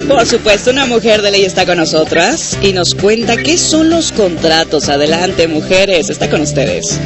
Por supuesto, una mujer de ley está con nosotras y nos cuenta qué son los contratos. Adelante, mujeres, está con ustedes.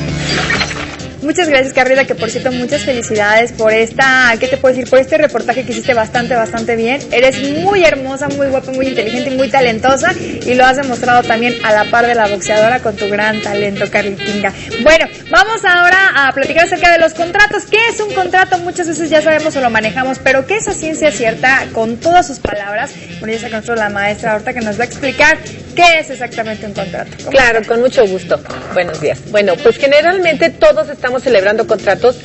Muchas gracias, Carlita, que por cierto, muchas felicidades por ¿qué te puedo decir? Por este reportaje que hiciste bastante bien. Eres muy hermosa, muy guapa, muy inteligente y muy talentosa, y lo has demostrado también a la par de la boxeadora con tu gran talento, Carlitinga. Bueno, vamos ahora a platicar acerca de los contratos. ¿Qué es un contrato? Muchas veces ya sabemos o lo manejamos, pero ¿qué es a ciencia cierta con todas sus palabras? Bueno, ya se encontró la maestra ahorita que nos va a explicar qué es exactamente un contrato. Claro, con mucho gusto. Buenos días. Bueno, pues generalmente todos estamos celebrando contratos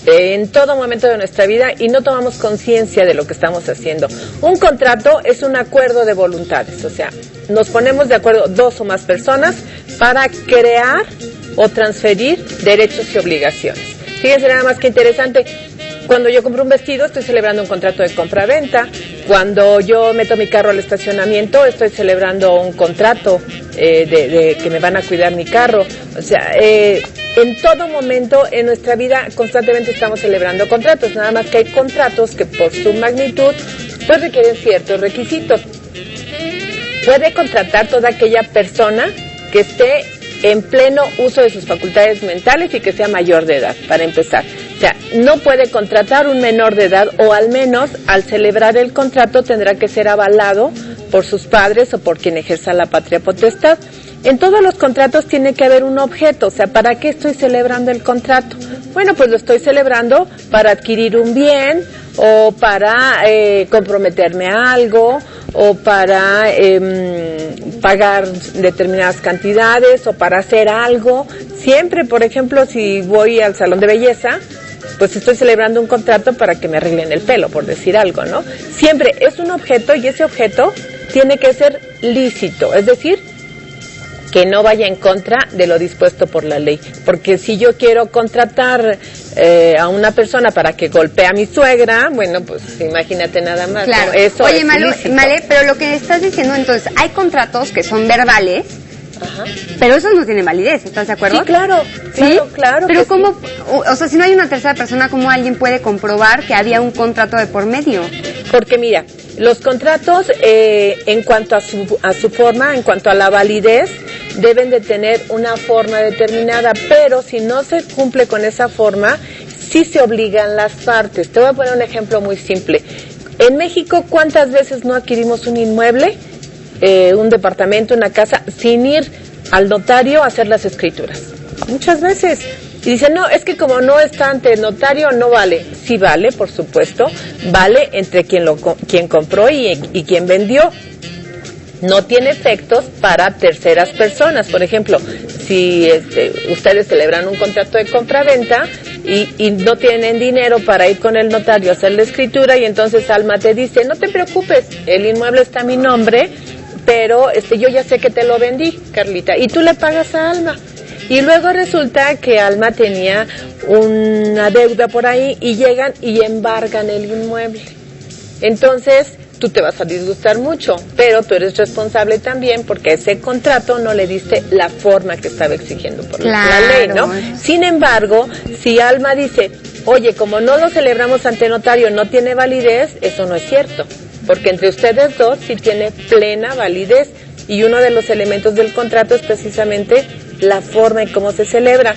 en todo momento de nuestra vida y no tomamos conciencia de lo que estamos haciendo. Un contrato es un acuerdo de voluntades, o sea, nos ponemos de acuerdo dos o más personas para crear o transferir derechos y obligaciones. Fíjense nada más que interesante. Cuando yo compro un vestido, estoy celebrando un contrato de compra-venta. Cuando yo meto mi carro al estacionamiento, estoy celebrando un contrato de que me van a cuidar mi carro. O sea, en todo momento en nuestra vida constantemente estamos celebrando contratos. Nada más que hay contratos que por su magnitud pues requieren ciertos requisitos. Puede contratar toda aquella persona que esté en pleno uso de sus facultades mentales y que sea mayor de edad, para empezar. O sea, no puede contratar un menor de edad, o al menos al celebrar el contrato tendrá que ser avalado por sus padres o por quien ejerza la patria potestad. En todos los contratos tiene que haber un objeto, o sea, ¿para qué estoy celebrando el contrato? Bueno, pues lo estoy celebrando para adquirir un bien, o para comprometerme a algo, o para pagar determinadas cantidades, o para hacer algo. Siempre, por ejemplo, si voy al salón de belleza, pues estoy celebrando un contrato para que me arreglen el pelo, por decir algo, ¿no? Siempre es un objeto, y ese objeto tiene que ser lícito, es decir, que no vaya en contra de lo dispuesto por la ley. Porque si yo quiero contratar a una persona para que golpee a mi suegra, bueno, pues imagínate nada más. Claro. ¿No? Eso Oye, es Male, pero lo que estás diciendo, entonces, hay contratos que son verbales, ajá, pero esos no tienen validez, ¿estás de acuerdo? Sí, claro. ¿Sí? Claro. Pero ¿cómo? O sea, si no hay una tercera persona, ¿cómo alguien puede comprobar que había un contrato de por medio? Porque mira, los contratos, en cuanto a su forma, en cuanto a la validez, deben de tener una forma determinada, pero si no se cumple con esa forma, sí se obligan las partes. Te voy a poner un ejemplo muy simple. En México, ¿cuántas veces no adquirimos un inmueble, un departamento, una casa, sin ir al notario a hacer las escrituras? Muchas veces. Y dicen, no, es que como no está ante notario, no vale. Sí vale, por supuesto, vale entre quien compró y quien vendió. No tiene efectos para terceras personas. Por ejemplo, si ustedes celebran un contrato de compra-venta y no tienen dinero para ir con el notario a hacer la escritura, y entonces Alma te dice, no te preocupes, el inmueble está a mi nombre, pero yo ya sé que te lo vendí, Carlita, y tú le pagas a Alma. Y luego resulta que Alma tenía una deuda por ahí y llegan y embargan el inmueble. Entonces, tú te vas a disgustar mucho, pero tú eres responsable también porque a ese contrato no le diste la forma que estaba exigiendo por la ley, ¿no? Sin embargo, si Alma dice, oye, como no lo celebramos ante notario, no tiene validez, eso no es cierto, porque entre ustedes dos sí tiene plena validez, y uno de los elementos del contrato es precisamente la forma en cómo se celebra.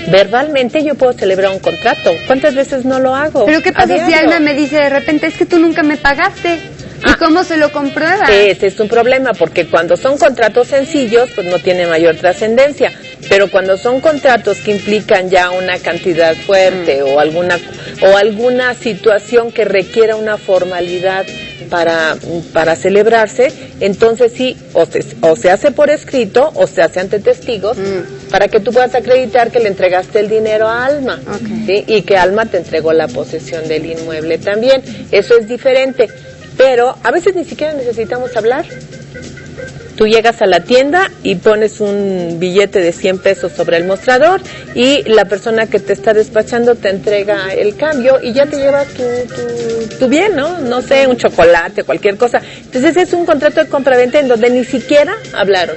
Verbalmente yo puedo celebrar un contrato. ¿Cuántas veces no lo hago? Pero ¿qué pasa si Alma me dice de repente, es que tú nunca me pagaste? ¿Y cómo se lo comprueba? Ese es un problema, porque cuando son contratos sencillos, pues no tiene mayor trascendencia. Pero cuando son contratos que implican ya una cantidad fuerte o alguna situación que requiera una formalidad para celebrarse, entonces sí, o se hace por escrito o se hace ante testigos, para que tú puedas acreditar que le entregaste el dinero a Alma, ¿sí? Y que Alma te entregó la posesión del inmueble también. Eso es diferente, pero a veces ni siquiera necesitamos hablar. Tú llegas a la tienda y pones un billete de 100 pesos sobre el mostrador, y la persona que te está despachando te entrega el cambio y ya te llevas tu bien, ¿no? No sé, un chocolate, cualquier cosa. Entonces es un contrato de compraventa en donde ni siquiera hablaron.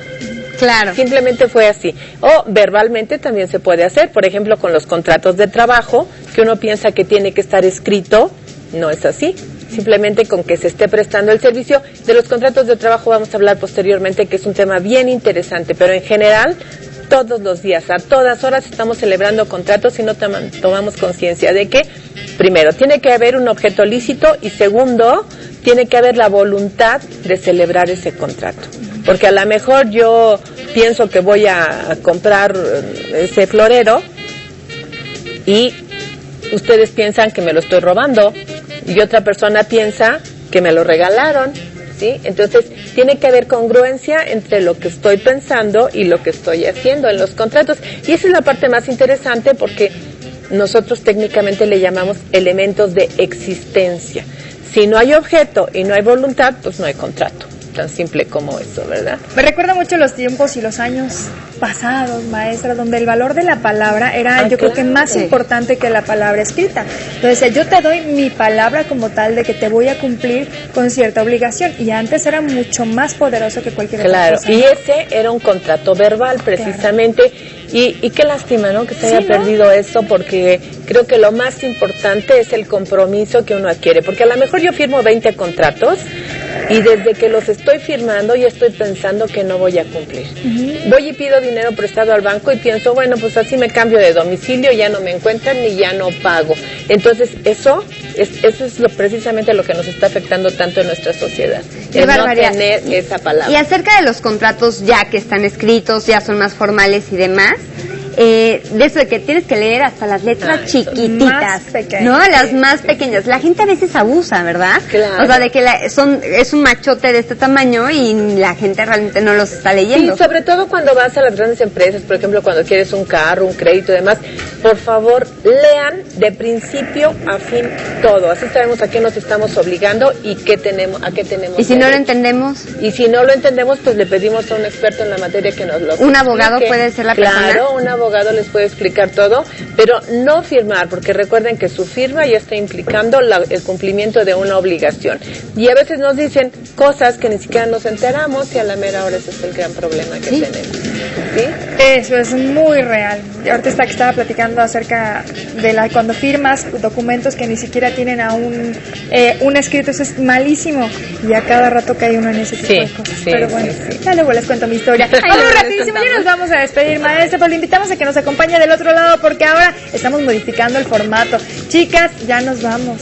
Claro. Simplemente fue así. O verbalmente también se puede hacer, por ejemplo, con los contratos de trabajo, que uno piensa que tiene que estar escrito, no es así. simplemente con que se esté prestando el servicio. De los contratos de trabajo vamos a hablar posteriormente, que es un tema bien interesante, pero en general, todos los días, a todas horas estamos celebrando contratos y no tomamos conciencia de que, primero, tiene que haber un objeto lícito y segundo, tiene que haber la voluntad de celebrar ese contrato. Porque a lo mejor yo pienso que voy a comprar ese florero y ustedes piensan que me lo estoy robando y otra persona piensa que me lo regalaron, ¿sí? Entonces, tiene que haber congruencia entre lo que estoy pensando y lo que estoy haciendo en los contratos. Y esa es la parte más interesante porque nosotros técnicamente le llamamos elementos de existencia. Si no hay objeto y no hay voluntad, pues no hay contrato. Tan simple como eso, ¿verdad? Me recuerda mucho los tiempos y los años pasados, maestra, donde el valor de la palabra era, yo creo que más importante que la palabra escrita. Entonces, yo te doy mi palabra como tal de que te voy a cumplir con cierta obligación. Y antes era mucho más poderoso que cualquier otra cosa. Y ese era un contrato verbal, precisamente. Claro. Y qué lástima, ¿no? Que se haya perdido eso, porque creo que lo más importante es el compromiso que uno adquiere. Porque a lo mejor yo firmo 20 contratos y desde que los estoy firmando ya estoy pensando que no voy a cumplir. Voy y pido dinero prestado al banco y pienso, bueno, pues así me cambio de domicilio, ya no me encuentran y ya no pago. Entonces, eso es precisamente lo que nos está afectando tanto en nuestra sociedad. El no tener esa palabra. Y acerca de los contratos ya que están escritos, ya son más formales y demás, de eso de que tienes que leer hasta las letras chiquititas, ¿no? Las más pequeñas. La gente a veces abusa, ¿verdad? Claro. O sea, de que es un machote de este tamaño y la gente realmente no los está leyendo. Sí, sobre todo cuando vas a las grandes empresas, por ejemplo, cuando quieres un carro, un crédito y demás, por favor, lean de principio a fin todo. Así sabemos a qué nos estamos obligando y a qué tenemos. ¿Y si no lo entendemos? Y si no lo entendemos, pues le pedimos a un experto en la materia que nos lo explique. ¿Un abogado puede ser la persona? Claro, un abogado les puede explicar todo, pero no firmar, porque recuerden que su firma ya está implicando el cumplimiento de una obligación. Y a veces nos dicen cosas que ni siquiera nos enteramos y a la mera hora ese es el gran problema que tenemos. ¿Sí? Eso es muy real. Y ahorita estaba platicando acerca de cuando firmas documentos que ni siquiera tienen aún un escrito, eso es malísimo. Y a cada rato cae uno en ese tipo de cosas. Pero bueno, ya luego les cuento mi historia. Vamos rapidísimo, ya nos vamos a despedir, maestra, pues le invitamos a que nos acompañe del otro lado porque ahora estamos modificando el formato. Chicas, ya nos vamos.